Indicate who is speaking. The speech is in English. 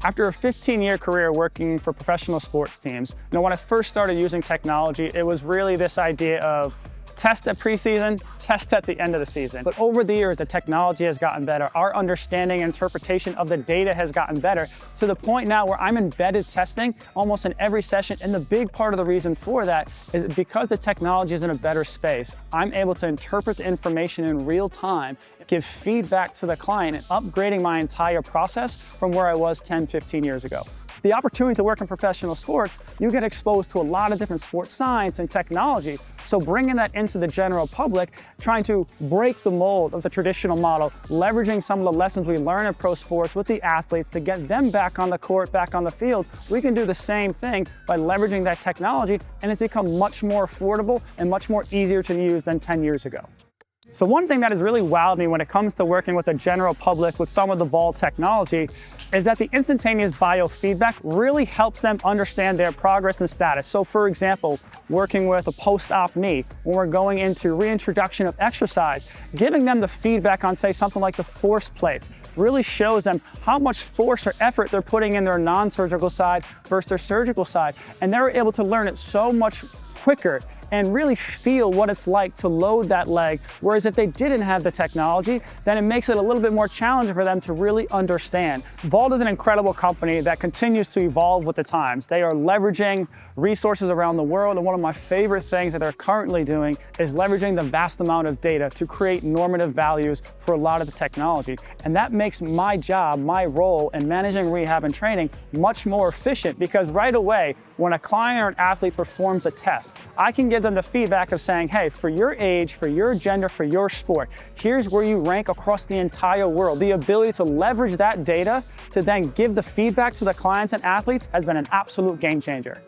Speaker 1: After a 15-year career working for professional sports teams, when I first started using technology, it was really this idea of test at preseason, test at the end of the season. But over the years, the technology has gotten better. Our understanding and interpretation of the data has gotten better to the point now where I'm embedded testing almost in every session. And the big part of the reason for that is because the technology is in a better space, I'm able to interpret the information in real time, give feedback to the client, and upgrading my entire process from where I was 10, 15 years ago. The opportunity to work in professional sports, you get exposed to a lot of different sports science and technology. So bringing that into the general public, trying to break the mold of the traditional model, leveraging some of the lessons we learn in pro sports with the athletes to get them back on the court, back on the field, we can do the same thing by leveraging that technology, and it's become much more affordable and much more easier to use than 10 years ago. So one thing that has really wowed me when it comes to working with the general public with some of the Vault technology is that the instantaneous biofeedback really helps them understand their progress and status. So for example, working with a post-op knee, when we're going into reintroduction of exercise, giving them the feedback on, say, something like the force plates really shows them how much force or effort they're putting in their non-surgical side versus their surgical side. And they're able to learn it so much quicker and really feel what it's like to load that leg. Whereas if they didn't have the technology, then it makes it a little bit more challenging for them to really understand. Vault is an incredible company that continues to evolve with the times. They are leveraging resources around the world, and one of my favorite things that they're currently doing is leveraging the vast amount of data to create normative values for a lot of the technology. And that makes my job, my role in managing rehab and training much more efficient, because right away, when a client or an athlete performs a test, I can give them the feedback of saying, hey, for your age, for your gender, for your sport, here's where you rank across the entire world. The ability to leverage that data to then give the feedback to the clients and athletes has been an absolute game changer.